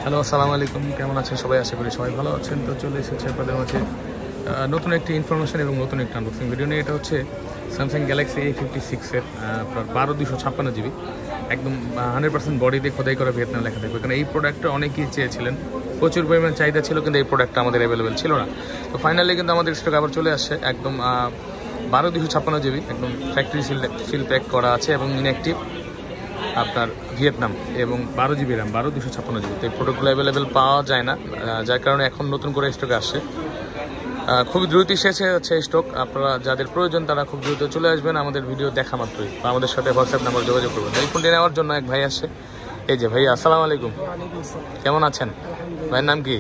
Hello, আসসালামু আলাইকুম। কেমন আছেন সবাই? আশা করি সবাই ভালো আছেন। তো চলে এসেছে আপনাদের মাঝে নতুন একটি ইনফরমেশন এবং নতুন একটি আনবক্সিং ভিডিও নিয়ে। এটা হচ্ছে স্যামসাং গ্যালাক্সি A56-এর আপনার 12/256 GB, একদম 100% বডি দিয়ে খোদাই করা ভিয়েতনাম লেখা থাকবে। কারণ এই প্রোডাক্টটা অনেকেই চেয়েছিলেন, প্রচুর পরিমাণ চাহিদা ছিল, কিন্তু এই প্রোডাক্টটা আমাদের অ্যাভেলেবেল ছিল না। তো ফাইনালি কিন্তু আমাদের স্টক আবার চলে আসছে, একদম 12/256 GB, একদম ফ্যাক্টরি সিল প্যাক করা আছে এবং ইনঅ্যাক্টিভ আপনার ভিয়েতনাম, এবং 12 GB RAM, 12/256 GB। তো এই প্রোডাক্টগুলো অ্যাভেলেবেল পাওয়া যায় না, যার কারণে এখন নতুন করে স্টকে আসছে। খুবই দ্রুত এসেছে হচ্ছে স্টক। আপনারা যাদের প্রয়োজন তারা খুব দ্রুত চলে আসবেন আমাদের ভিডিও দেখা মাত্রই, বা আমাদের সাথে হোয়াটসঅ্যাপ নাম্বার যোগাযোগ করবেন। এই ফোনটি নেওয়ার জন্য এক ভাই আসছে। এই যে ভাইয়া, আসসালামু আলাইকুম, কেমন আছেন? ভাইয়ের নাম কি?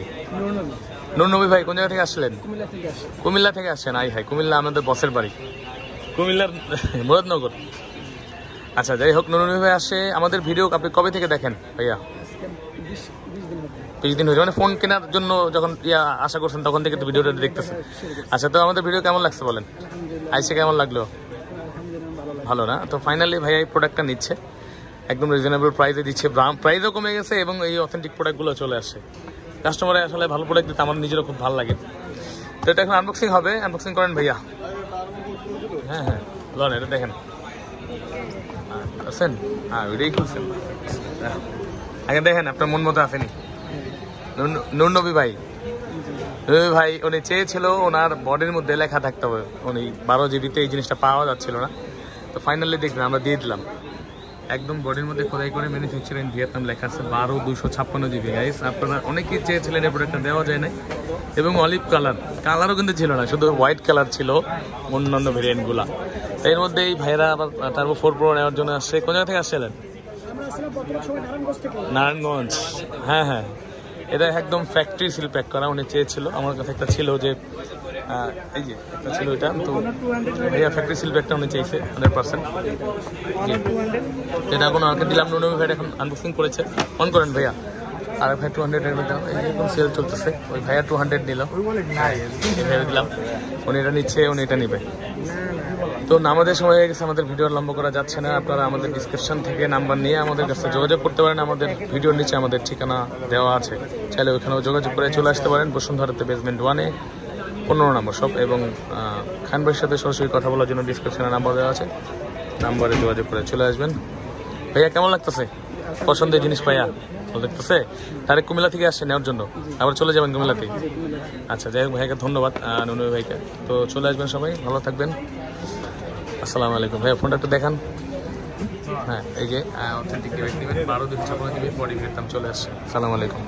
নূর নবী। ভাই কোন জায়গা থেকে আসলেন? কুমিল্লা থেকে আসছেন? আই হাই, কুমিল্লা আমাদের বসের বাড়ি, কুমিল্লার মুরাদনগর। আচ্ছা, যাই হোক, নুরুল ভাই আসে। আমাদের ভিডিও আপনি কবে থেকে দেখেন ভাইয়া? 20 দিন হয়েছে, মানে ফোন কেনার জন্য যখন আশা করছেন তখন থেকে তো ভিডিওটা দেখতেছেন। আচ্ছা, তো আমাদের ভিডিও কেমন লাগছে বলেন? আইসে কেমন লাগলো? ভালো না? তো ফাইনালি ভাইয়া এই প্রোডাক্টটা নিচ্ছে, একদম রিজনেবল প্রাইসে দিচ্ছে, প্রাইসও কমে গেছে এবং এই অথেন্টিক প্রোডাক্টগুলো চলে আসছে। কাস্টমারে আসলে ভালো প্রোডাক্ট দিতে আমার নিজেরও খুব ভালো লাগে। তো এটা এখন আনবক্সিং হবে, আনবক্সিং করেন ভাইয়া। হ্যাঁ হ্যাঁ, বলেন, এটা দেখেন আছেন? হ্যাঁ, ওইটাই খুলছেন। আগে দেখেন আপনার মন মতো আসেনি। নূর নবী ভাই, ভাই উনি চেয়েছিল ওনার বডির মধ্যে লেখা থাকতে হবে, উনি 12 GB-তে এই জিনিসটা পাওয়া যাচ্ছিল না। তো ফাইনালি দেখবেন আমরা দিয়ে দিলাম, একদম বডির মধ্যে খোদাই করে ম্যানুফ্যাকচার ইন ভিয়েতনাম লেখা আছে, 12/256 GB। গাইস, আপনারা অনেকেই চেয়েছিলেন এই প্রোডাক্টটা, দেওয়া যায় না। এবং অলিভ কালারও কিন্তু ছিল না, শুধু হোয়াইট কালার ছিল অন্যান্য ভেরিয়েন্টগুলা। এর মধ্যে এই ভাইরা আবার টার্বো 4 Pro নেওয়ার জন্য আসছে। কোন জায়গা থেকে আসছিলেন? নারায়ণগঞ্জ। হ্যাঁ হ্যাঁ, এটা একদম ফ্যাক্টরি সিল প্যাক করা। উনি চেয়েছিল, আমার কাছে একটা ছিল, যে এই যে একটা ছিল এটা, তো ভাইয়া ফ্যাক্টরি সিল প্যাকটা উনি চেয়েছে 100%। এটা এখন আমাকে দিলাম, নুনমি ভাই এখন আনবক্সিং করেছে। অন করেন ভাইয়া। আর ভাই 200 এর দিলাম, এই যে এখন সেল চলতেছে, ওই ভাইয়া 200 নিল, দিলাম। উনি এটা নিচ্ছে, উনি এটা নিবে। তো আমাদের সময় হয়ে গেছে, আমাদের ভিডিও লম্বা করা যাচ্ছে না। আপনারা আমাদের ডিসক্রিপশন থেকে নাম্বার নিয়ে আমাদের কাছে যোগাযোগ করতে পারেন। আমাদের ভিডিওর নিচে আমাদের ঠিকানা দেওয়া আছে, চাইলে ওইখানেও যোগাযোগ করে চলে আসতে পারেন। বসুন্ধরাতে বেসমেন্ট 1-এ 15 নম্বর শপ। এবং খান ভাইয়ের সাথে সরাসরি কথা বলার জন্য ডিসক্রিপশনে নাম্বার দেওয়া আছে, নাম্বারে যোগাযোগ করে চলে আসবেন। ভাইয়া কেমন লাগতেছে? পছন্দের জিনিস ভাইয়া ভালো লাগতেছে? তাহলে কুমিল্লা থেকে আসছে নেওয়ার জন্য, আবার চলে যাবেন কুমিল্লাতে? আচ্ছা, যাই হোক, ভাইকে ধন্যবাদ, নুনু ভাইকে। তো চলে আসবেন সবাই, ভালো থাকবেন। আসসালামু আলাইকুম। ভাইয়া ফোনটা একটু দেখান। হ্যাঁ, এই যে অথেন্টিক 12/256 GB বডি ভিয়েতনাম চলে আসছে। আসসালামু আলাইকুম।